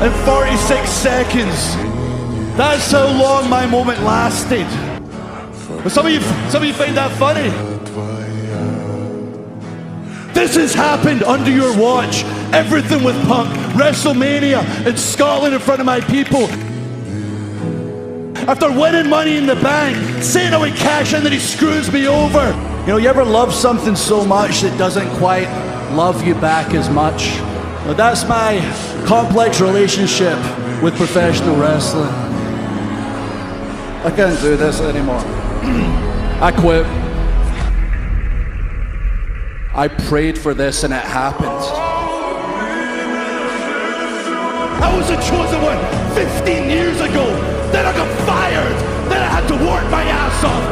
and 46 seconds. That's how long my moment lasted. But some of you find that funny. This has happened under your watch. Everything with Punk, WrestleMania in Scotland in front of my people. After winning Money in the Bank, saying I would cash in, that he screws me over. You know, you ever love something so much that doesn't quite love you back as much? Well, that's my complex relationship with professional wrestling. I can't do this anymore. I quit. I prayed for this and it happened. I was the chosen one 15 years ago. Then I got fired. Then I had to work my ass off.